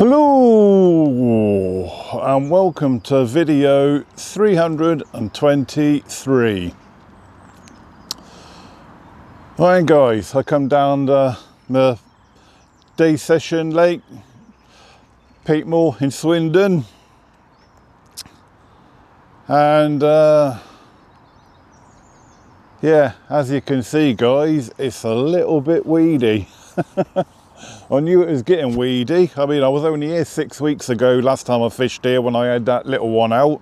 Hello and welcome to video 323. Right guys, I come down the day session lake, Peatmore in Swindon, and yeah, as you can see guys, it's a little bit weedy. I knew it was getting weedy. I mean, I was only here 6 weeks ago, last time I fished here when I had that little one out.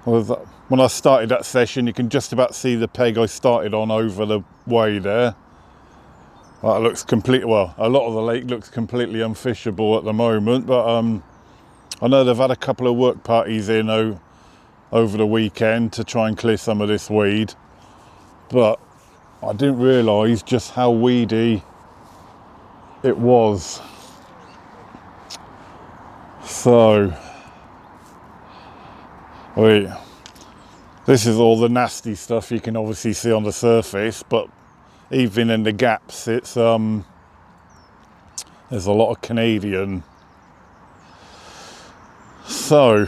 When I started that session, you can just about see the peg I started on over the way there. That looks completely, well, a lot of the lake looks completely unfishable at the moment, but I know they've had a couple of work parties in over the weekend to try and clear some of this weed, but I didn't realise just how weedy it was. So, wait, this is all the nasty stuff you can obviously see on the surface, but even in the gaps, it's there's a lot of Canadian. So,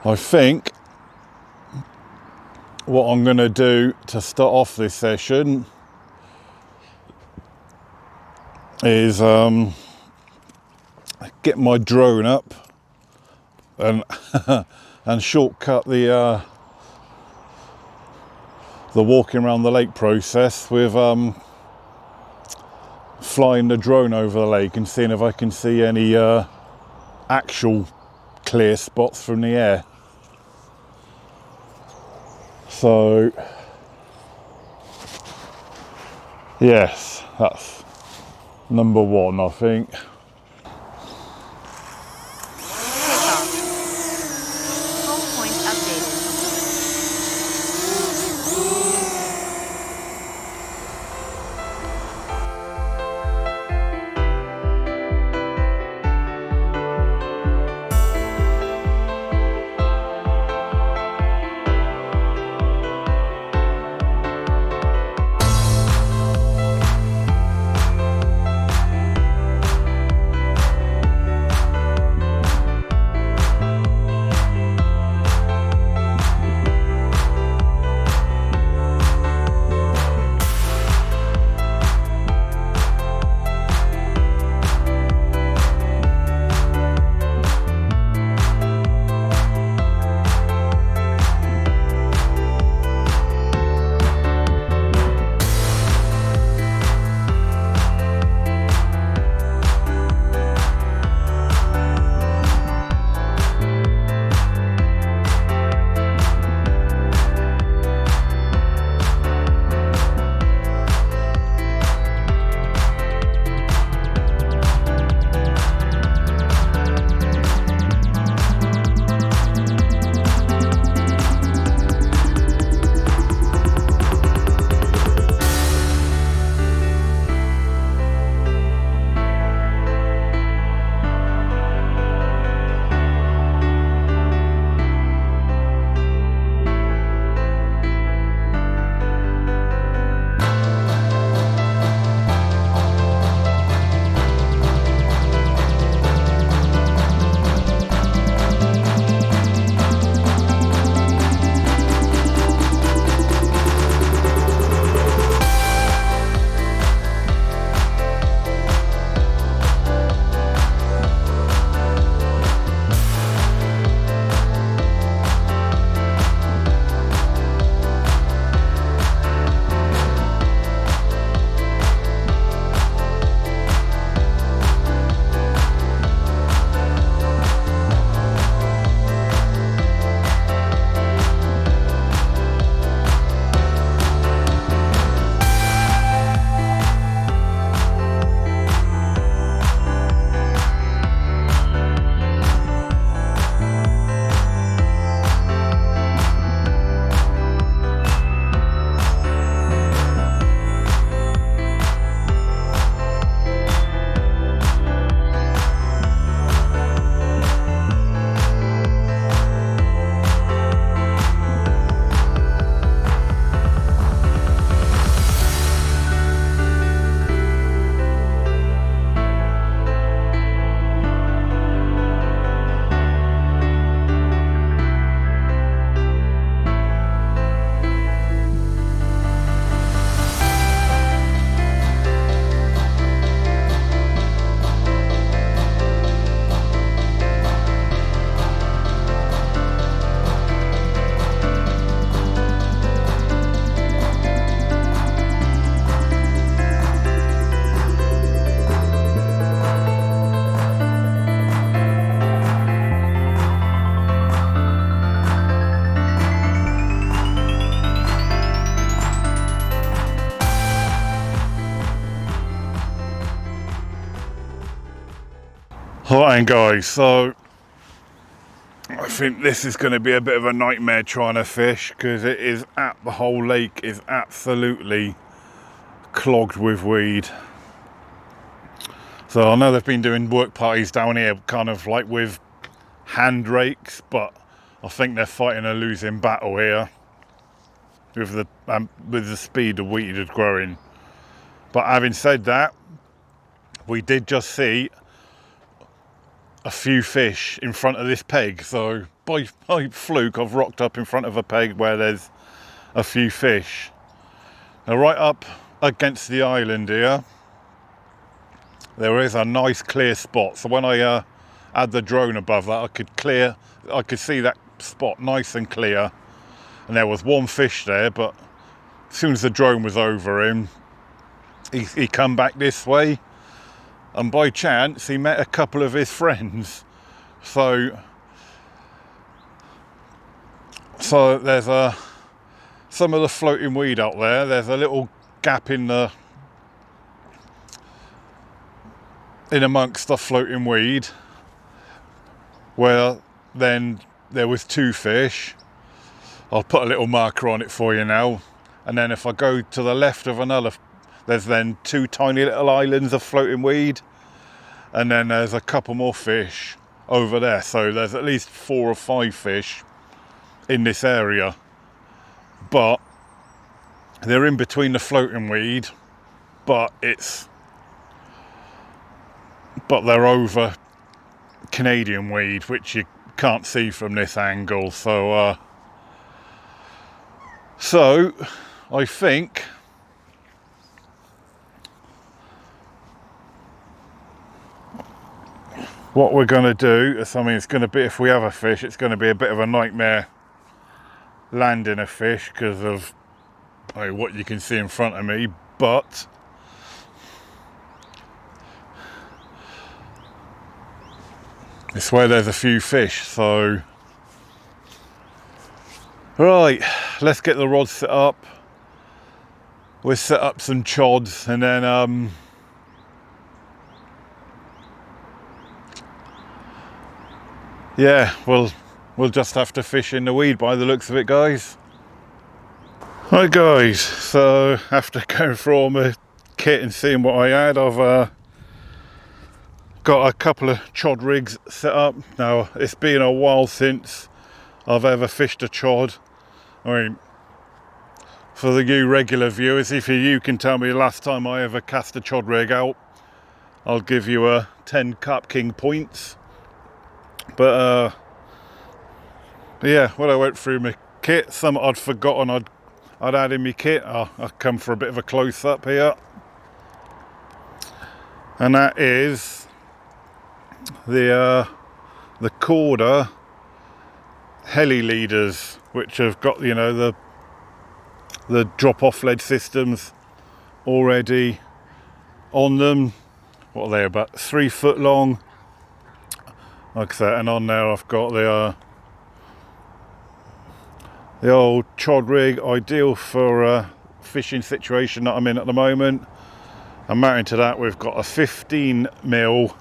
I think what I'm going to do to start off this session is get my drone up and and shortcut the walking around the lake process with flying the drone over the lake and seeing if I can see any actual clear spots from the air. So yes, that's number one, I think. Alright guys, so I think this is going to be a bit of a nightmare trying to fish, because the whole lake is absolutely clogged with weed. So I know they've been doing work parties down here kind of like with hand rakes, but I think they're fighting a losing battle here with the speed the weed is growing. But having said that, we did just see a few fish in front of this peg, so by fluke I've rocked up in front of a peg where there's a few fish. Now right up against the island here there is a nice clear spot, so when I had the drone above that I could see that spot nice and clear, and there was one fish there, but as soon as the drone was over him he come back this way, and by chance he met a couple of his friends. So there's some of the floating weed out there. There's a little gap in amongst the floating weed where then there was two fish. I'll put a little marker on it for you now, and then if I go to the left of another, there's then two tiny little islands of floating weed, and then there's a couple more fish over there. So there's at least 4 or 5 fish in this area, but they're in between the floating weed, but they're over Canadian weed, which you can't see from this angle. So I think what we're going to do is, I mean, it's going to be, if we have a fish, it's going to be a bit of a nightmare landing a fish because of what you can see in front of me, but it's where there's a few fish. So right, let's get the rod set up. We'll set up some chods, and then yeah, we'll just have to fish in the weed by the looks of it, guys. Right guys, so after going through all my kit and seeing what I had, I've got a couple of chod rigs set up. Now it's been a while since I've ever fished a chod. I mean, for the you regular viewers, if you can tell me the last time I ever cast a chod rig out, I'll give you a 10 Carp King points. But yeah, when I went through my kit, some I'd forgotten I'd had in my kit. I'll come for a bit of a close up here, and that is the Corda heli leaders, which have got, you know, the drop-off lead systems already on them. What are they, about 3 foot long? Like I said, and on there I've got the old chod rig, ideal for a fishing situation that I'm in at the moment. And mounted to that, we've got a 15mm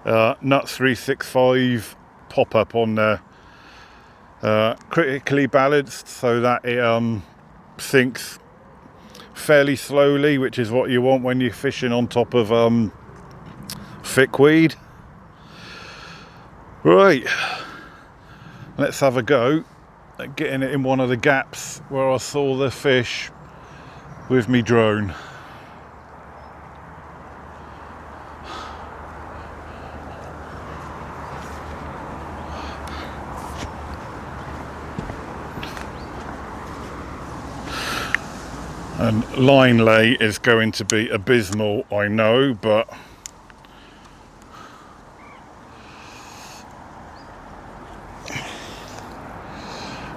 Nuts 365 pop-up on there, critically balanced so that it sinks fairly slowly, which is what you want when you're fishing on top of thick weed. Right, let's have a go at getting it in one of the gaps where I saw the fish with me drone. And line lay is going to be abysmal, I know, but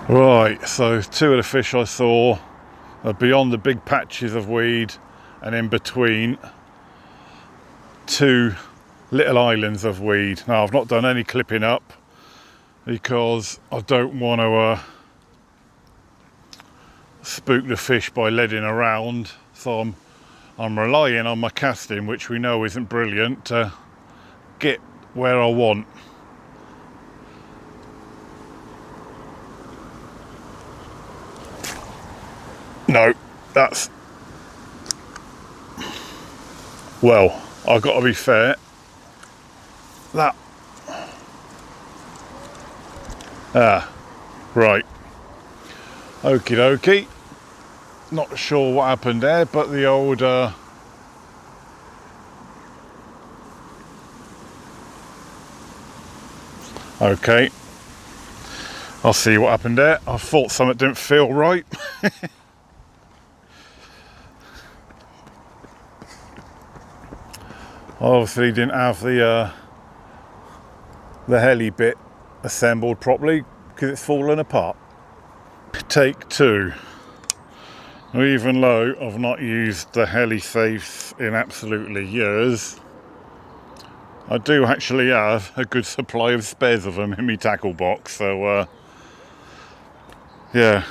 right, so 2 of the fish I saw are beyond the big patches of weed and in between 2 little islands of weed. Now I've not done any clipping up because I don't want to spook the fish by leading around, so I'm relying on my casting, which we know isn't brilliant, to get where I want. No, that's, well, I've got to be fair, that, right, okie dokie, not sure what happened there, but the old, okay, I'll see what happened there. I thought something didn't feel right. Obviously didn't have the heli bit assembled properly because it's fallen apart. Take two. Even though I've not used the heli safes in absolutely years, I do actually have a good supply of spares of them in my tackle box, so yeah,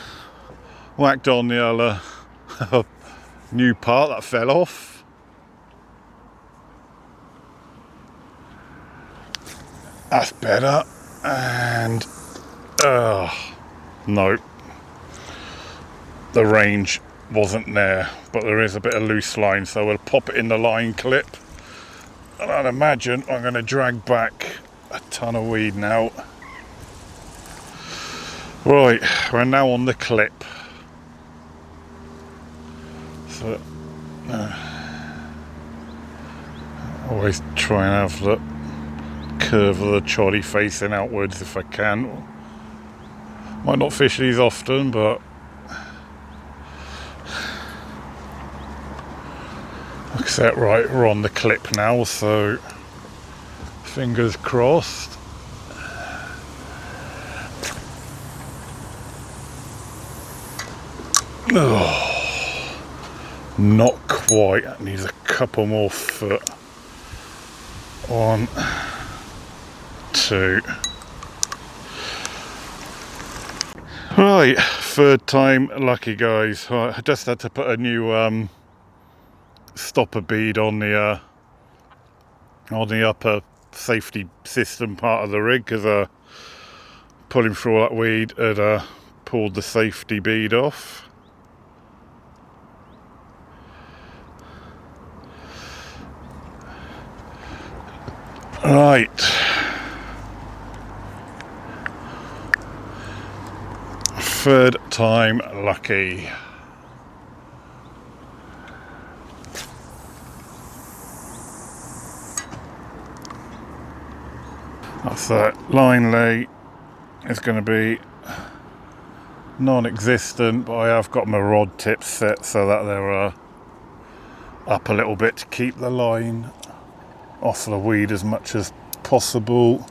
whacked on the other new part that fell off. That's better, and no, the range wasn't there, but there is a bit of loose line, so we'll pop it in the line clip, and I'd imagine I'm going to drag back a ton of weed now. Right, we're now on the clip, so always try and have the curve of the trolley facing outwards if I can. Might not fish these often, but except right, we're on the clip now, so fingers crossed. Oh, not quite, that needs a couple more foot. 1, 2. Right, third time lucky, guys. I just had to put a new stopper bead on the upper safety system part of the rig, because pulling through all that weed had pulled the safety bead off. Right, third time lucky. That's that line lay is going to be non-existent, but I have got my rod tips set so that they're up a little bit to keep the line off the weed as much as possible.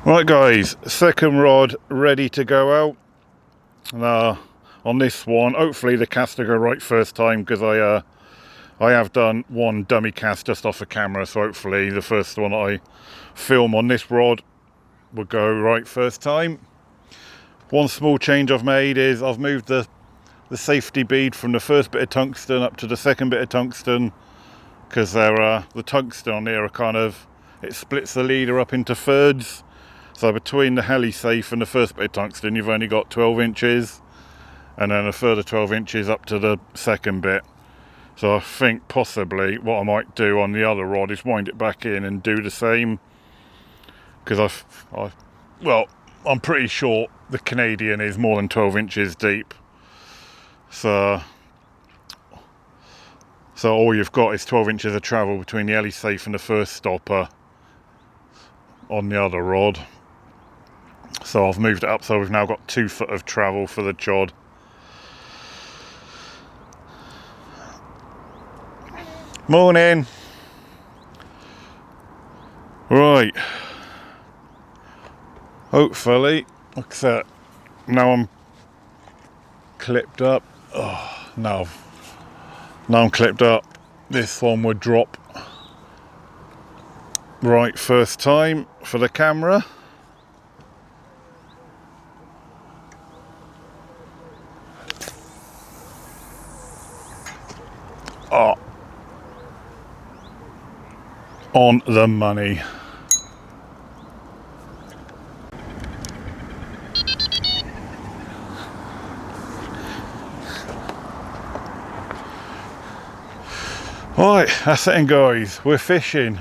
Right guys, second rod ready to go out. On this one, hopefully the cast will go right first time, because I have done one dummy cast just off the camera, so hopefully the first one I film on this rod will go right first time. One small change I've made is I've moved the safety bead from the first bit of tungsten up to the second bit of tungsten, because the tungsten on here are kind of, it splits the leader up into thirds. So between the heli safe and the first bit of tungsten, you've only got 12 inches, and then a further 12 inches up to the second bit. So I think possibly what I might do on the other rod is wind it back in and do the same, because I'm pretty sure the Canadian is more than 12 inches deep. So all you've got is 12 inches of travel between the heli safe and the first stopper on the other rod. So I've moved it up, so we've now got 2 foot of travel for the chod. Morning. Right. Hopefully, except now I'm clipped up. Oh, now I'm clipped up. This one would drop right first time for the camera. Oh, on the money. Right, that's it, guys. We're fishing.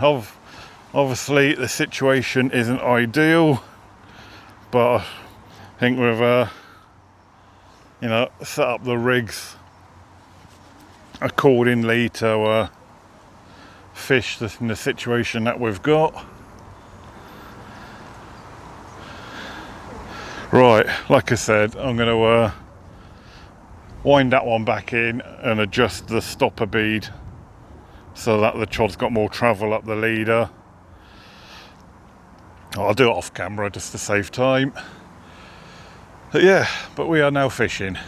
Obviously, the situation isn't ideal, but I think we've, you know, set up the rigs accordingly to fish in the situation that we've got. Right, like I said, I'm going to wind that one back in and adjust the stopper bead so that the chod's got more travel up the leader. I'll do it off camera just to save time. But yeah, but we are now fishing.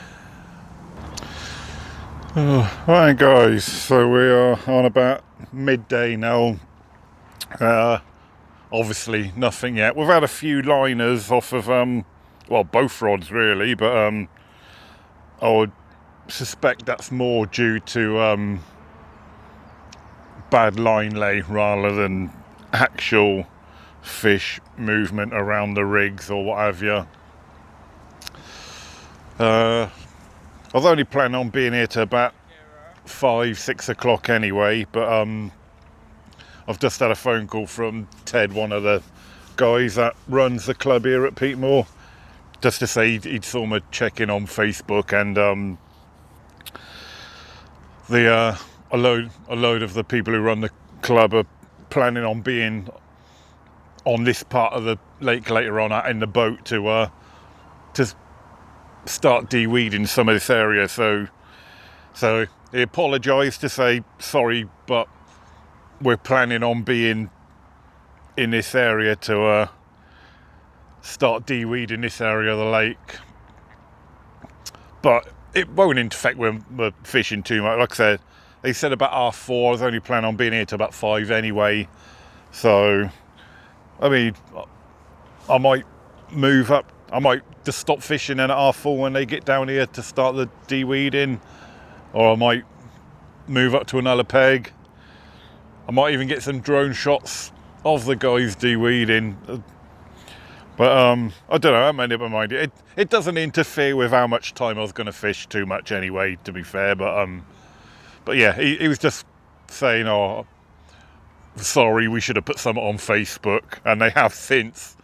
Right guys, so we are on about midday now. Obviously nothing yet. We've had a few liners off of well, both rods really, but I would suspect that's more due to bad line lay rather than actual fish movement around the rigs or what have you. I was only planning on being here to about 5-6 o'clock anyway, but I've just had a phone call from Ted, one of the guys that runs the club here at Peatmore, just to say he'd saw me checking on Facebook, and a load of the people who run the club are planning on being on this part of the lake later on in the boat to start de-weeding some of this area. So he apologised to say sorry, but we're planning on being in this area to start de-weeding this area of the lake, but it won't interfere with fishing too much. Like I said, they said about 4:30. I was only planning on being here till about 5 anyway, so I mean, I might move up. I might just stop fishing in at 4:30 when they get down here to start the de-weeding, or I might move up to another peg. I might even get some drone shots of the guys de-weeding. But I don't know, I haven't made up my mind. It doesn't interfere with how much time I was going to fish too much anyway, to be fair. But yeah, he was just saying, oh, sorry, we should have put something on Facebook, and they have since.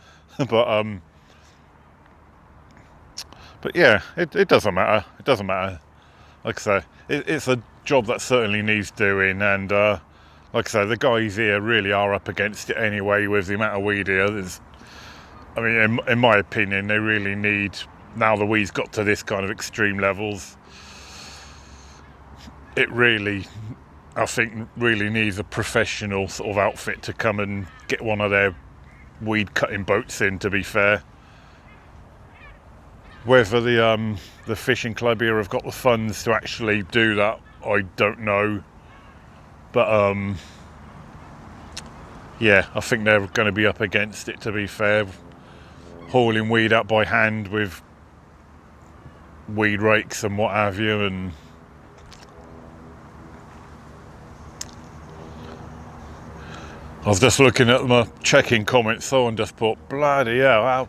But yeah, it doesn't matter. It doesn't matter. Like I say, it's a job that certainly needs doing, and like I say, the guys here really are up against it anyway with the amount of weed here. I mean, in my opinion, they really need, now the weed's got to this kind of extreme levels, it really, I think, really needs a professional sort of outfit to come and get one of their weed cutting boats in, to be fair. Whether the fishing club here have got the funds to actually do that, I don't know. But yeah, I think they're going to be up against it, to be fair. Hauling weed up by hand with weed rakes and what have you, and I was just looking at my checking comments, someone just put, bloody hell,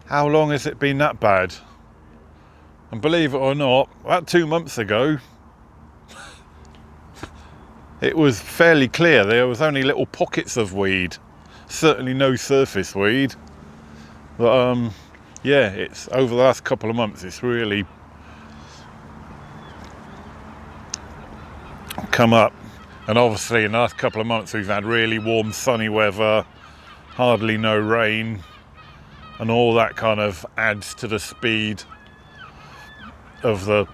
how long has it been that bad? And believe it or not, about 2 months ago, it was fairly clear. There was only little pockets of weed, certainly no surface weed. But yeah, it's over the last couple of months, it's really come up. And obviously in the last couple of months we've had really warm sunny weather, hardly no rain, and all that kind of adds to the speed of the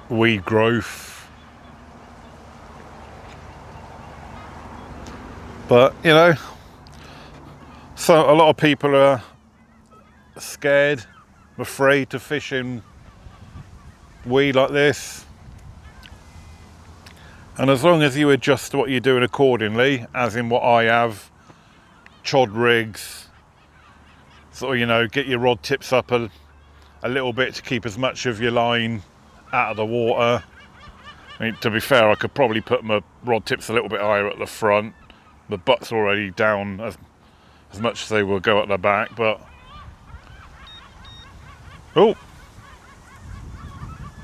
weed growth. But you know, so a lot of people are scared, afraid to fish in weed like this, and as long as you adjust what you're doing accordingly, as in what I have, chod rigs, sort of, you know, get your rod tips up a little bit to keep as much of your line out of the water. I mean, to be fair, I could probably put my rod tips a little bit higher at the front, the butt's already down as much as they will go at the back, but oh,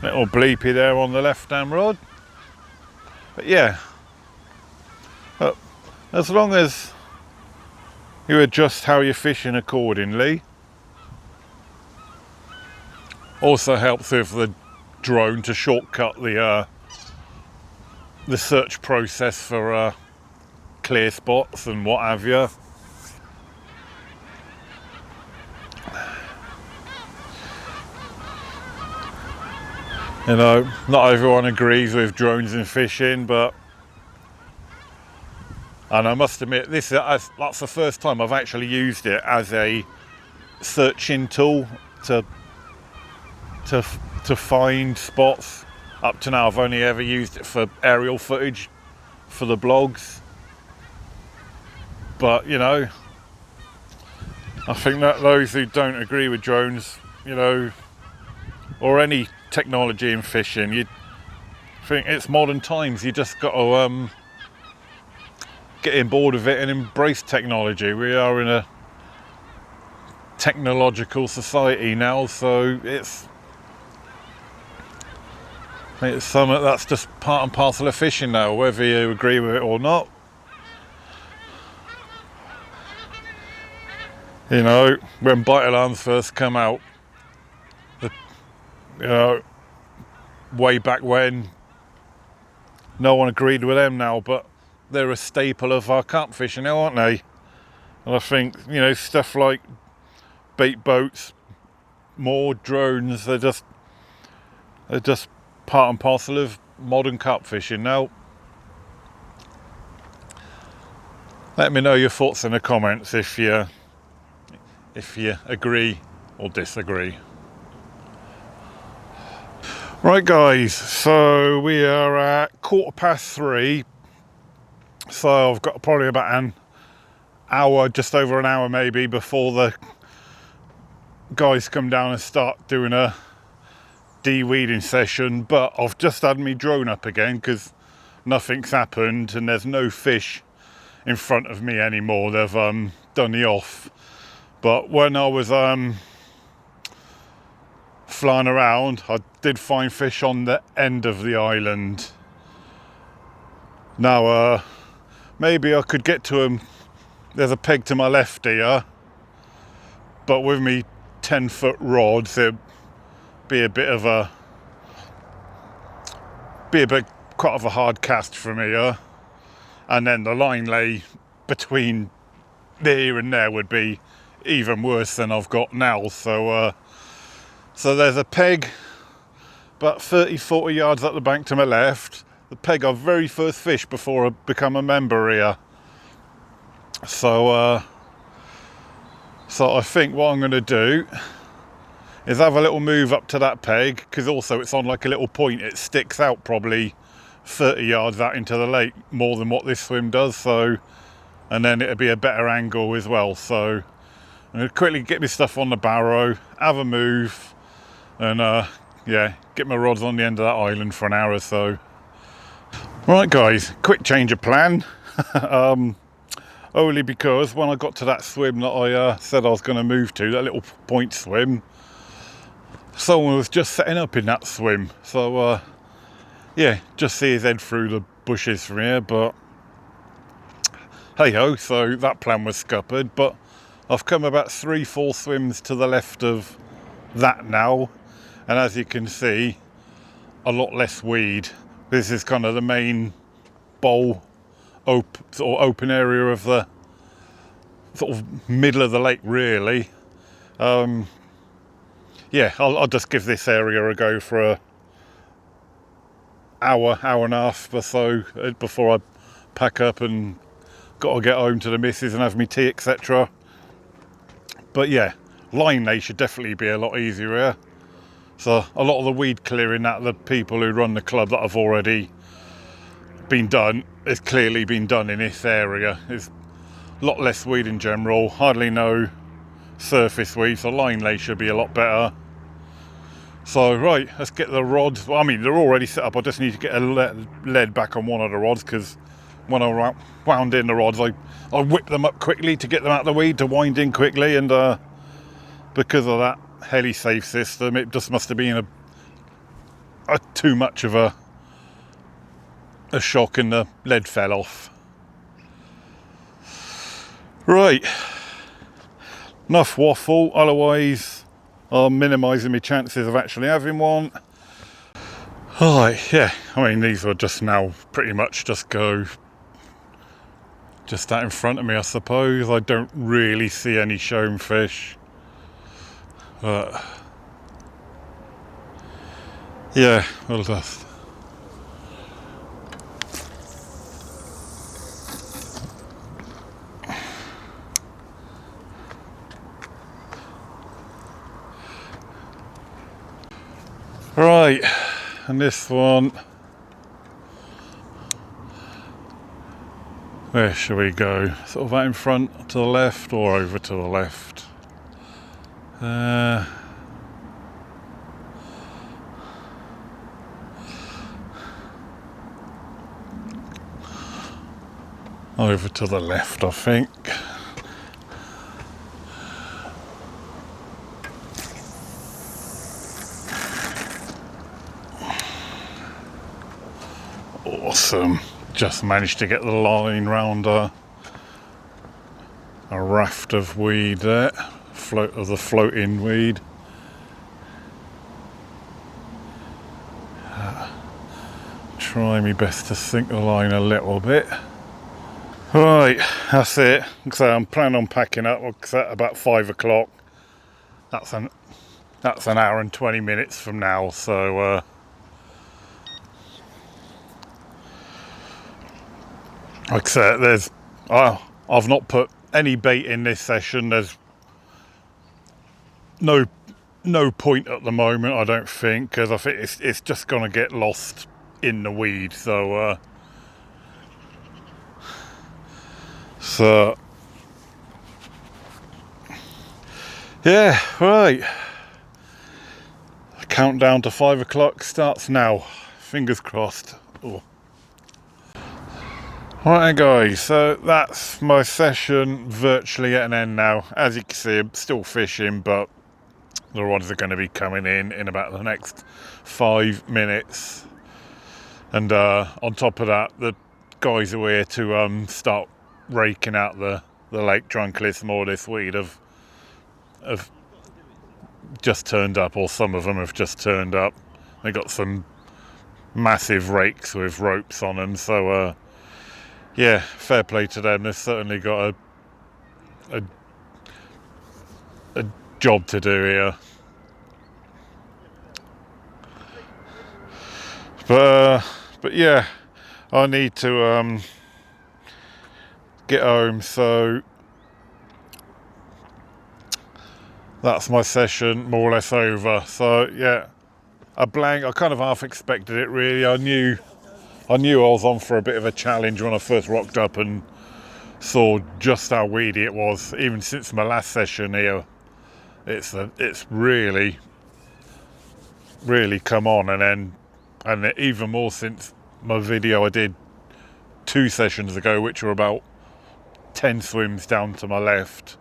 little bleepy there on the left hand rod. But yeah, as long as you adjust how you're fishing accordingly. Also helps with the drone to shortcut the search process for clear spots and what have you. You know, not everyone agrees with drones in fishing, but and I must admit, that's the first time I've actually used it as a searching tool to find spots. Up to now, I've only ever used it for aerial footage for the blogs. But you know, I think that those who don't agree with drones, you know, or any technology in fishing, you think it's modern times. You just got to get on board with it and embrace technology. We are in a technological society now, so it's something that's just part and parcel of fishing now, whether you agree with it or not. You know, when bite alarms first come out, you know, way back when, no one agreed with them now, but they're a staple of our carp fishing now, aren't they? And I think, you know, stuff like bait boats, more drones, they're just part and parcel of modern carp fishing now. Let me know your thoughts in the comments if you agree or disagree. Right guys, so we are at 3:15, so I've got probably about an hour, just over an hour maybe, before the guys come down and start doing a de-weeding session. But I've just had me drone up again because nothing's happened and there's no fish in front of me anymore. They've done the off. But when I was flying around, I did find fish on the end of the island. Now maybe I could get to them. There's a peg to my left here, but with me 10-foot rods, it'd be quite of a hard cast from here, and then the line lay between here and there would be even worse than I've got now. So there's a peg about 30-40 yards up the bank to my left, the peg our very first fish before I become a member here. So I think what I'm going to do is have a little move up to that peg, because also it's on like a little point. It sticks out probably 30 yards out into the lake, more than what this swim does. So, and then it'll be a better angle as well. So I'm going to quickly get my stuff on the barrow, have a move, and yeah, get my rods on the end of that island for an hour or so. Right guys, quick change of plan. Only because when I got to that swim that I said I was going to move to, that little point swim, someone was just setting up in that swim. So yeah, just see his head through the bushes from here, but hey ho, so that plan was scuppered. But I've come about 3-4 swims to the left of that now, and as you can see, a lot less weed. This is kind of the main bowl, open area of the sort of middle of the lake, really. Yeah, I'll just give this area a go for a hour and a half or so before I pack up and got to get home to the missus and have me tea, etc. But yeah, line lay should definitely be a lot easier here. So a lot of the weed clearing that the people who run the club that have already been done has clearly been done in this area. There's a lot less weed in general, hardly no surface weed, so line lay should be a lot better. So right, let's get the rods. Well, I mean, they're already set up. I just need to get a lead back on one of the rods because when I wound in the rods, I whipped them up quickly to get them out of the weed, to wind in quickly, and because of that heli-safe system, it just must have been a too much of a shock, and the lead fell off. Right, enough waffle, otherwise I'm minimising my chances of actually having one. Alright, yeah, I mean, these will just now pretty much just go just out in front of me, I suppose. I don't really see any shown fish. But yeah, we'll just. Right, and this one, where shall we go? Sort of out in front to the left or over to the left? Over to the left, I think. Awesome. Just managed to get the line round a raft of weed there. The floating weed. Try my best to sink the line a little bit. Right, that's it. So I'm planning on packing up at about 5 o'clock. That's an hour and 20 minutes from now, so like I said, I've not put any bait in this session. There's no point at the moment, I don't think, because I think it's just going to get lost in the weed. So yeah, right. The countdown to 5 o'clock starts now. Fingers crossed. Oh. Right guys, so that's my session virtually at an end now. As you can see, I'm still fishing, but the rods are going to be coming in about the next 5 minutes. And on top of that, the guys who are here to start raking out the lake trunkless more this weed have just turned up, or some of them have just turned up. They got some massive rakes with ropes on them, so yeah, fair play to them. They've certainly got a job to do here. But yeah, I need to get home, so that's my session more or less over. So yeah, I kind of half expected it really. I knew I was on for a bit of a challenge when I first rocked up and saw just how weedy it was. Even since my last session here, it's really come on, and even more since my video I did 2 sessions ago, which were about 10 swims down to my left.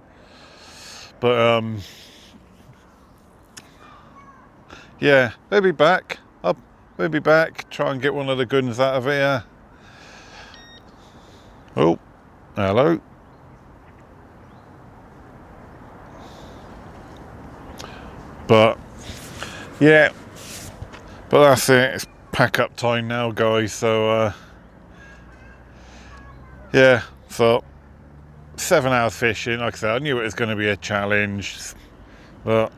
But yeah, we'll be back. We'll be back. Try and get one of the guns out of here. Oh, hello. But yeah, but that's it. It's pack up time now, guys. So yeah, so 7 hours fishing. Like I said, I knew it was going to be a challenge, but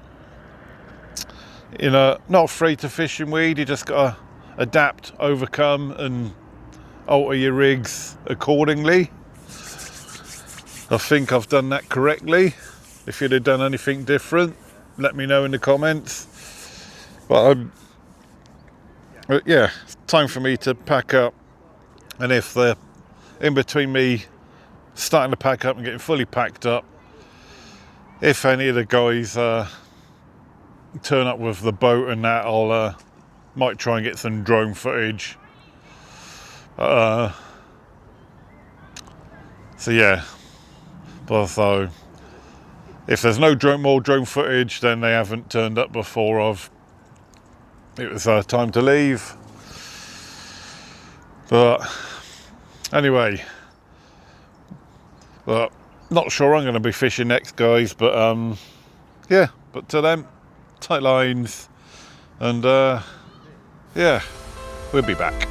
you know, not afraid to fish in weed. You just got to adapt, overcome, and alter your rigs accordingly. I think I've done that correctly. If you'd have done anything different, let me know in the comments. But yeah, it's time for me to pack up. And if in between me starting to pack up and getting fully packed up, if any of the guys turn up with the boat and that, I'll might try and get some drone footage. So yeah, but so if there's no more drone footage, then they haven't turned up before it was time to leave. But anyway, but not sure I'm going to be fishing next, guys. But yeah, but to them, tight lines, and yeah, we'll be back.